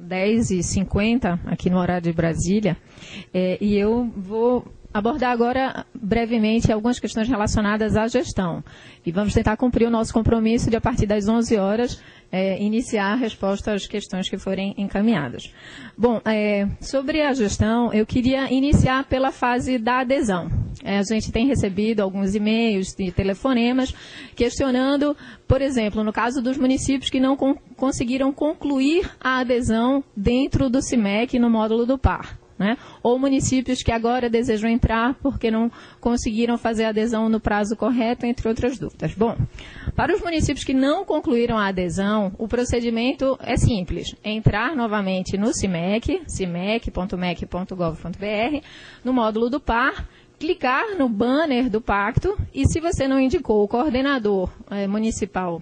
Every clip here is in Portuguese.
10h50 aqui no horário de Brasília, e eu vou abordar agora brevemente algumas questões relacionadas à gestão. E vamos tentar cumprir o nosso compromisso de, a partir das 11 horas, iniciar a resposta às questões que forem encaminhadas. Bom, sobre a gestão, eu queria iniciar pela fase da adesão. A gente tem recebido alguns e-mails e telefonemas questionando, por exemplo, no caso dos municípios que não conseguiram concluir a adesão dentro do CIMEC no módulo do PAR. Né? Ou municípios que agora desejam entrar porque não conseguiram fazer a adesão no prazo correto, entre outras dúvidas. Bom, para os municípios que não concluíram a adesão, o procedimento é simples. É entrar novamente no CIMEC, cimec.mec.gov.br, no módulo do PAR, clicar no banner do pacto e, se você não indicou o coordenador municipal,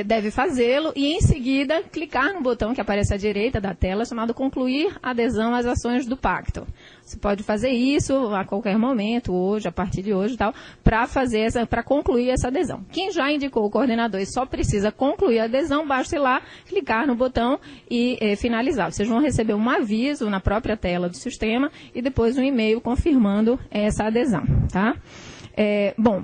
deve fazê-lo e, em seguida, clicar no botão que aparece à direita da tela, chamado Concluir Adesão às Ações do Pacto. Você pode fazer isso a qualquer momento, hoje, a partir de hoje e tal, para concluir essa adesão. Quem já indicou o coordenador e só precisa concluir a adesão, basta ir lá, clicar no botão e finalizar. Vocês vão receber um aviso na própria tela do sistema e depois um e-mail confirmando essa adesão, tá? Bom,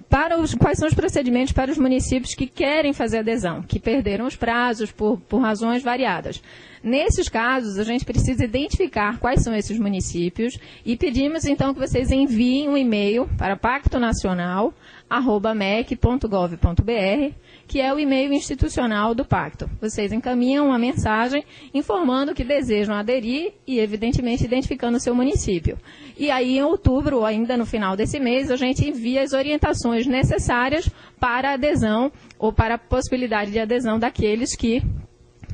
quais são os procedimentos para os municípios que querem fazer adesão, que perderam os prazos por razões variadas? Nesses casos, a gente precisa identificar quais são esses municípios e pedimos, então, que vocês enviem um e-mail para pactonacional@mec.gov.br, que é o e-mail institucional do pacto. Vocês encaminham uma mensagem informando que desejam aderir e, evidentemente, identificando o seu município. E aí, em outubro, ou ainda no final desse mês, a gente envia as orientações necessárias para a adesão ou para a possibilidade de adesão daqueles que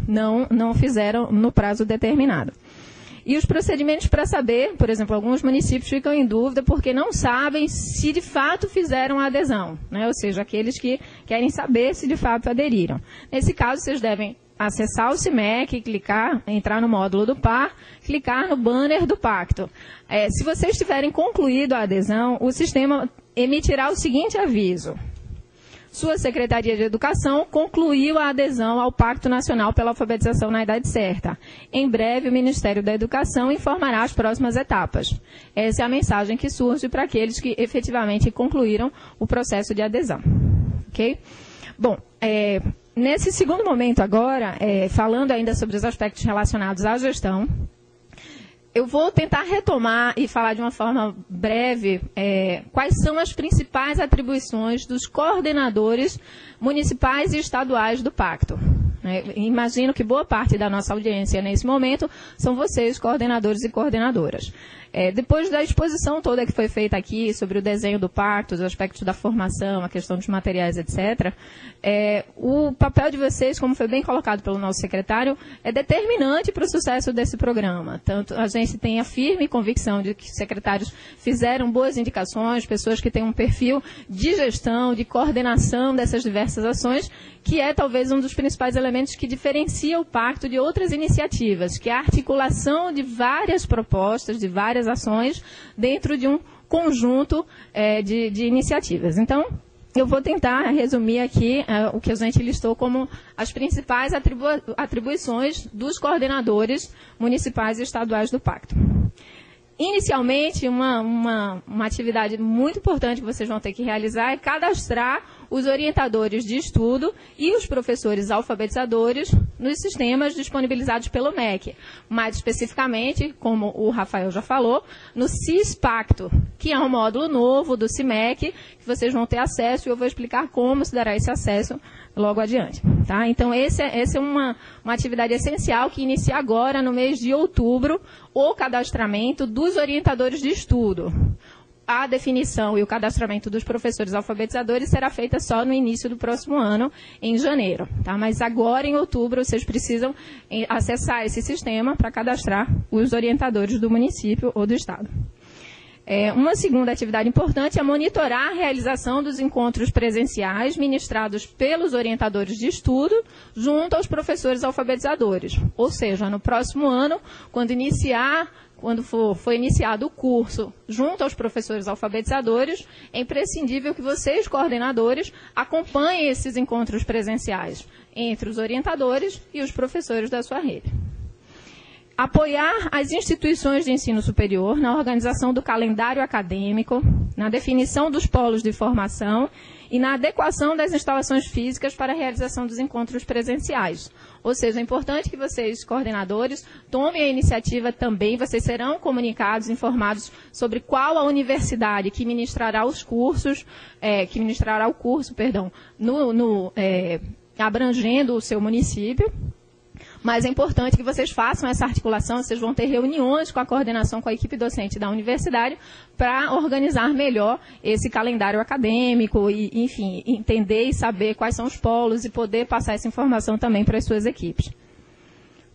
não fizeram no prazo determinado. E os procedimentos para saber, por exemplo, alguns municípios ficam em dúvida porque não sabem se de fato fizeram a adesão, né? Ou seja, aqueles que querem saber se de fato aderiram. Nesse caso, vocês devem acessar o CIMEC, entrar no módulo do PAR, clicar no banner do pacto. Se vocês tiverem concluído a adesão, o sistema emitirá o seguinte aviso: sua Secretaria de Educação concluiu a adesão ao Pacto Nacional pela Alfabetização na Idade Certa. Em breve, o Ministério da Educação informará as próximas etapas. Essa é a mensagem que surge para aqueles que efetivamente concluíram o processo de adesão. Ok? Bom, nesse segundo momento agora, falando ainda sobre os aspectos relacionados à gestão, eu vou tentar retomar e falar de uma forma breve quais são as principais atribuições dos coordenadores municipais e estaduais do pacto. Imagino que boa parte da nossa audiência nesse momento são vocês, coordenadores e coordenadoras. Depois da exposição toda que foi feita aqui sobre o desenho do pacto, os aspectos da formação, a questão dos materiais, etc., o papel de vocês, como foi bem colocado pelo nosso secretário, é determinante para o sucesso desse programa. Tanto a gente tem a firme convicção de que os secretários fizeram boas indicações, pessoas que têm um perfil de gestão, de coordenação dessas diversas ações, que é talvez um dos principais elementos que diferencia o pacto de outras iniciativas, que é a articulação de várias propostas, de várias ações, dentro de um conjunto de iniciativas. Então, eu vou tentar resumir aqui o que a gente listou como as principais atribuições dos coordenadores municipais e estaduais do pacto. Inicialmente, uma atividade muito importante que vocês vão ter que realizar é cadastrar os orientadores de estudo e os professores alfabetizadores nos sistemas disponibilizados pelo MEC. Mais especificamente, como o Rafael já falou, no CIS-Pacto, que é um módulo novo do CIMEC, que vocês vão ter acesso e eu vou explicar como se dará esse acesso logo adiante. Tá? Então, essa é uma atividade essencial que inicia agora, no mês de outubro, o cadastramento dos orientadores de estudo. A definição e o cadastramento dos professores alfabetizadores será feita só no início do próximo ano, em janeiro. Tá? Mas agora, em outubro, vocês precisam acessar esse sistema para cadastrar os orientadores do município ou do estado. Uma segunda atividade importante é monitorar a realização dos encontros presenciais ministrados pelos orientadores de estudo junto aos professores alfabetizadores. Ou seja, no próximo ano, quando for iniciado o curso junto aos professores alfabetizadores, é imprescindível que vocês, coordenadores, acompanhem esses encontros presenciais entre os orientadores e os professores da sua rede. Apoiar as instituições de ensino superior na organização do calendário acadêmico, na definição dos polos de formação e na adequação das instalações físicas para a realização dos encontros presenciais. Ou seja, é importante que vocês, coordenadores, tomem a iniciativa também, vocês serão comunicados, informados sobre qual a universidade que ministrará os cursos, abrangendo o seu município. Mas é importante que vocês façam essa articulação, vocês vão ter reuniões com a coordenação, com a equipe docente da universidade, para organizar melhor esse calendário acadêmico e, enfim, entender e saber quais são os polos e poder passar essa informação também para as suas equipes.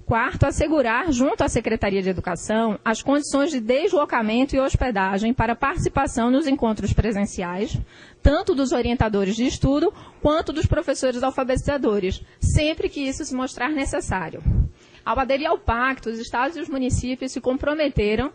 Quarto, assegurar, junto à Secretaria de Educação, as condições de deslocamento e hospedagem para participação nos encontros presenciais, tanto dos orientadores de estudo, quanto dos professores alfabetizadores, sempre que isso se mostrar necessário. Ao aderir ao pacto, os estados e os municípios se comprometeram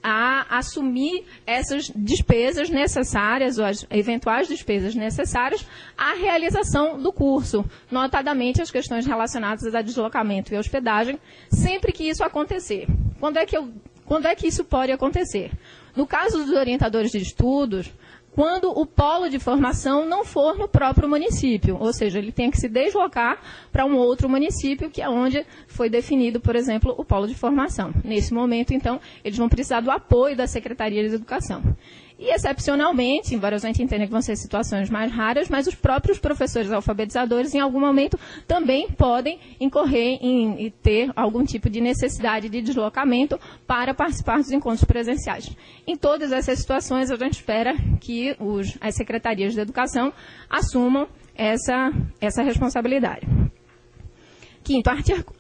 a assumir essas despesas necessárias, ou as eventuais despesas necessárias, à realização do curso, notadamente as questões relacionadas a deslocamento e hospedagem, sempre que isso acontecer. Quando é que isso pode acontecer? No caso dos orientadores de estudos, quando o polo de formação não for no próprio município, ou seja, ele tem que se deslocar para um outro município, que é onde foi definido, por exemplo, o polo de formação. Nesse momento, então, eles vão precisar do apoio da Secretaria de Educação. E, excepcionalmente, embora a gente entenda que vão ser situações mais raras, mas os próprios professores alfabetizadores, em algum momento, também podem incorrer em ter algum tipo de necessidade de deslocamento para participar dos encontros presenciais. Em todas essas situações, a gente espera que as secretarias de educação assumam essa responsabilidade. Quinto,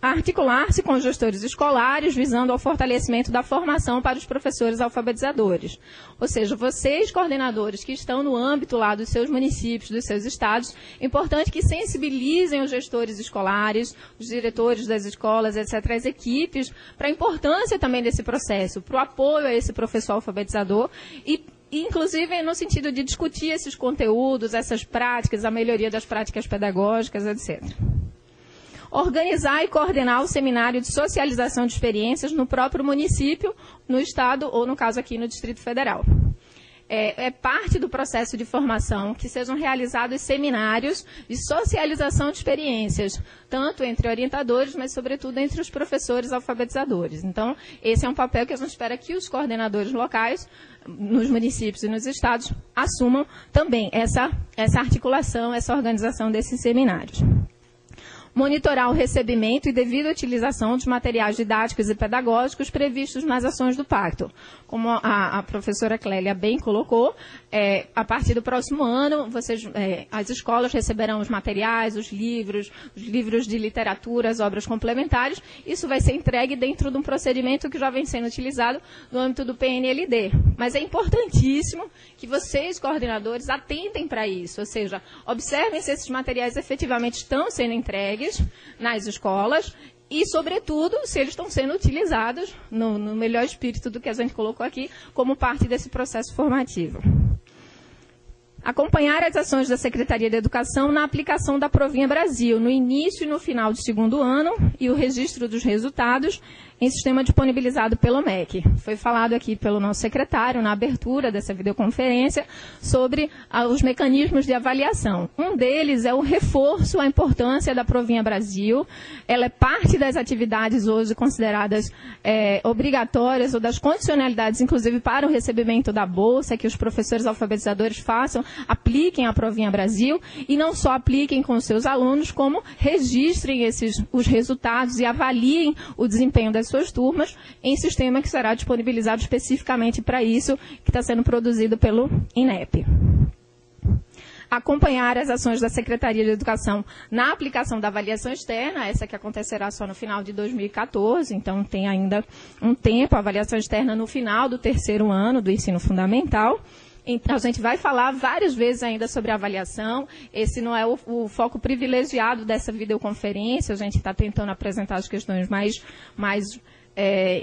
articular-se com os gestores escolares, visando ao fortalecimento da formação para os professores alfabetizadores. Ou seja, vocês, coordenadores, que estão no âmbito lá dos seus municípios, dos seus estados, é importante que sensibilizem os gestores escolares, os diretores das escolas, etc., as equipes, para a importância também desse processo, para o apoio a esse professor alfabetizador e inclusive no sentido de discutir esses conteúdos, essas práticas, a melhoria das práticas pedagógicas, etc. Organizar e coordenar o seminário de socialização de experiências no próprio município, no estado ou, no caso aqui, no Distrito Federal. É parte do processo de formação que sejam realizados seminários de socialização de experiências, tanto entre orientadores, mas, sobretudo, entre os professores alfabetizadores. Então, esse é um papel que a gente espera que os coordenadores locais, nos municípios e nos estados, assumam também essa articulação, essa organização desses seminários. Monitorar o recebimento e devida utilização dos materiais didáticos e pedagógicos previstos nas ações do pacto. Como a professora Clélia bem colocou, a partir do próximo ano, as escolas receberão os materiais, os livros de literatura, as obras complementares. Isso vai ser entregue dentro de um procedimento que já vem sendo utilizado no âmbito do PNLD. Mas é importantíssimo que vocês, coordenadores, atentem para isso, ou seja, observem se esses materiais efetivamente estão sendo entregues nas escolas e, sobretudo, se eles estão sendo utilizados no melhor espírito do que a gente colocou aqui, como parte desse processo formativo. Acompanhar as ações da Secretaria de Educação na aplicação da Provinha Brasil, no início e no final do segundo ano, e o registro dos resultados em sistema disponibilizado pelo MEC. Foi falado aqui pelo nosso secretário, na abertura dessa videoconferência, sobre os mecanismos de avaliação. Um deles é o reforço à importância da Provinha Brasil. Ela é parte das atividades hoje consideradas obrigatórias ou das condicionalidades, inclusive para o recebimento da bolsa, que os professores alfabetizadores apliquem a Provinha Brasil, e não só apliquem com os seus alunos, como registrem os resultados e avaliem o desempenho das suas turmas em sistema que será disponibilizado especificamente para isso, que está sendo produzido pelo INEP. Acompanhar as ações da Secretaria de Educação na aplicação da avaliação externa, essa que acontecerá só no final de 2014, então tem ainda um tempo, a avaliação externa no final do terceiro ano do ensino fundamental. Então, a gente vai falar várias vezes ainda sobre a avaliação. Esse não é o foco privilegiado dessa videoconferência. A gente está tentando apresentar as questões mais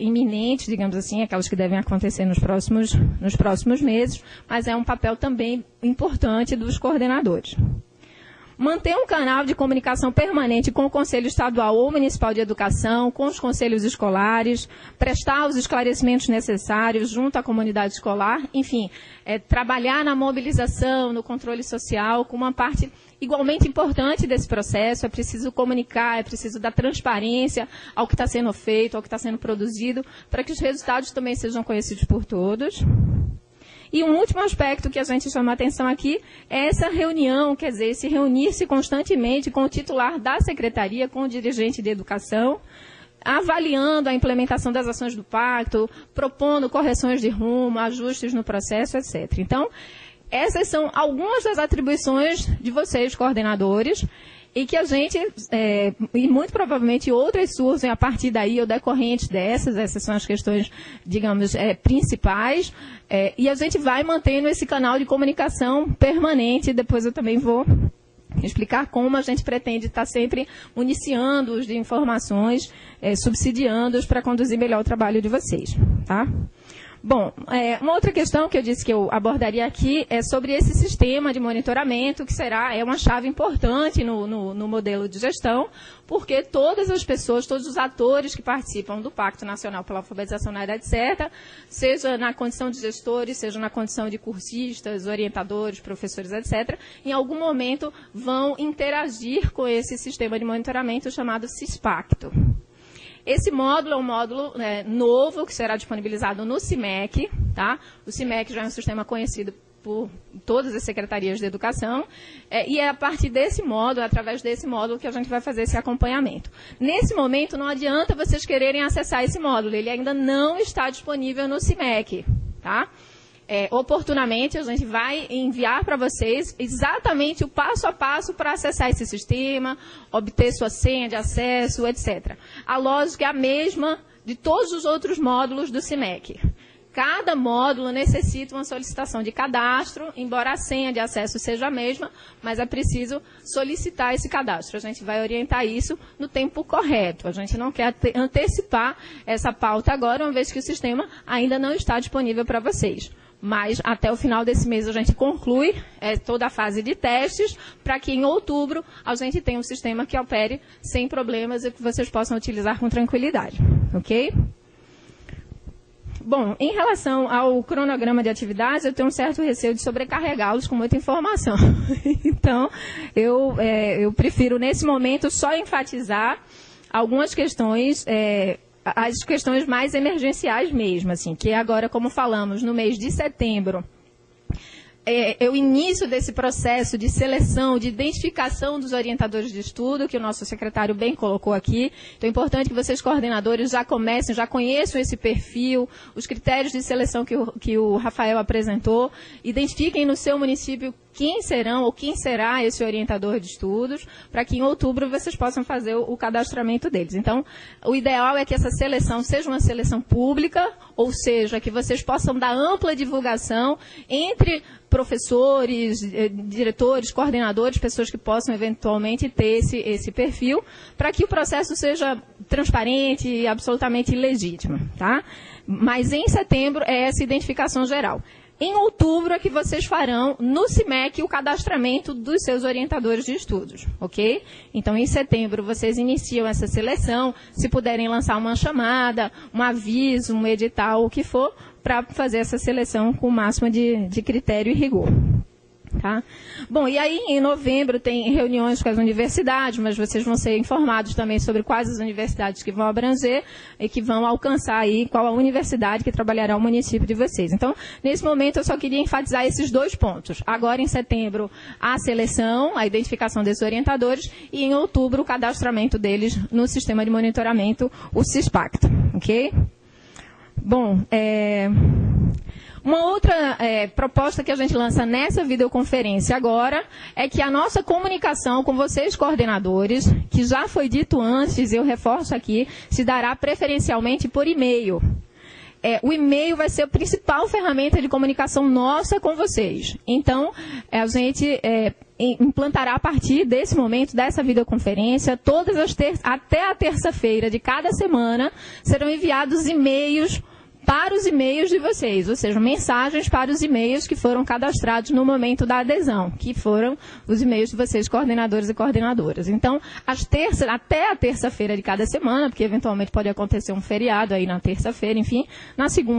iminentes, digamos assim, aquelas que devem acontecer nos próximos meses, mas é um papel também importante dos coordenadores. Manter um canal de comunicação permanente com o Conselho Estadual ou Municipal de Educação, com os conselhos escolares, prestar os esclarecimentos necessários junto à comunidade escolar, enfim, trabalhar na mobilização, no controle social, com uma parte igualmente importante desse processo. É preciso comunicar, é preciso dar transparência ao que está sendo feito, ao que está sendo produzido, para que os resultados também sejam conhecidos por todos. E um último aspecto que a gente chama a atenção aqui é essa reunião, quer dizer, se reunir-se constantemente com o titular da secretaria, com o dirigente de educação, avaliando a implementação das ações do pacto, propondo correções de rumo, ajustes no processo, etc. Então, essas são algumas das atribuições de vocês, coordenadores, e que a gente, e muito provavelmente outras surgem a partir daí ou decorrentes dessas, essas são as questões, digamos, principais, e a gente vai mantendo esse canal de comunicação permanente. Depois eu também vou explicar como a gente pretende estar sempre municiando-os de informações, subsidiando-os para conduzir melhor o trabalho de vocês, tá? Bom, uma outra questão que eu disse que eu abordaria aqui é sobre esse sistema de monitoramento, que é uma chave importante no modelo de gestão, porque todas as pessoas, todos os atores que participam do Pacto Nacional pela Alfabetização na Idade Certa, seja na condição de gestores, seja na condição de cursistas, orientadores, professores, etc., em algum momento vão interagir com esse sistema de monitoramento chamado CISPacto. Esse módulo é um módulo novo que será disponibilizado no CIMEC, tá? O CIMEC já é um sistema conhecido por todas as secretarias de educação, e é a partir desse módulo, através desse módulo, que a gente vai fazer esse acompanhamento. Nesse momento, não adianta vocês quererem acessar esse módulo, ele ainda não está disponível no CIMEC, tá? Oportunamente, a gente vai enviar para vocês exatamente o passo a passo para acessar esse sistema, obter sua senha de acesso, etc. A lógica é a mesma de todos os outros módulos do CIMEC. Cada módulo necessita uma solicitação de cadastro, embora a senha de acesso seja a mesma, mas é preciso solicitar esse cadastro. A gente vai orientar isso no tempo correto. A gente não quer antecipar essa pauta agora, uma vez que o sistema ainda não está disponível para vocês. Mas até o final desse mês a gente conclui toda a fase de testes, para que em outubro a gente tenha um sistema que opere sem problemas e que vocês possam utilizar com tranquilidade. Ok? Bom, em relação ao cronograma de atividades, eu tenho um certo receio de sobrecarregá-los com muita informação. Então, eu prefiro, nesse momento, só enfatizar algumas questões, as questões mais emergenciais mesmo, assim, que agora, como falamos, no mês de setembro, é o início desse processo de seleção, de identificação dos orientadores de estudo, que o nosso secretário bem colocou aqui. Então, é importante que vocês, coordenadores, já comecem, já conheçam esse perfil, os critérios de seleção que o Rafael apresentou, identifiquem no seu município quem serão ou quem será esse orientador de estudos, para que em outubro vocês possam fazer o cadastramento deles. Então, o ideal é que essa seleção seja uma seleção pública, ou seja, que vocês possam dar ampla divulgação entre professores, diretores, coordenadores, pessoas que possam eventualmente ter esse perfil, para que o processo seja transparente e absolutamente legítimo, tá? Mas em setembro é essa identificação geral. Em outubro é que vocês farão no CIMEC o cadastramento dos seus orientadores de estudos, ok? Então, em setembro, vocês iniciam essa seleção, se puderem lançar uma chamada, um aviso, um edital, o que for, para fazer essa seleção com o máximo de critério e rigor. Tá? Bom, e aí em novembro tem reuniões com as universidades, mas vocês vão ser informados também sobre quais as universidades que vão abranger e que vão alcançar aí qual a universidade que trabalhará o município de vocês. Então, nesse momento eu só queria enfatizar esses dois pontos. Agora em setembro a seleção, a identificação desses orientadores e em outubro o cadastramento deles no sistema de monitoramento, o CISPacto, ok? Bom, uma outra proposta que a gente lança nessa videoconferência agora é que a nossa comunicação com vocês, coordenadores, que já foi dito antes, eu reforço aqui, se dará preferencialmente por e-mail. O e-mail vai ser a principal ferramenta de comunicação nossa com vocês. Então, a gente implantará a partir desse momento, dessa videoconferência, até a terça-feira de cada semana, serão enviados e-mails para os e-mails de vocês, ou seja, mensagens para os e-mails que foram cadastrados no momento da adesão, que foram os e-mails de vocês, coordenadores e coordenadoras. Então, até a terça-feira de cada semana, porque eventualmente pode acontecer um feriado aí na terça-feira, enfim, na segunda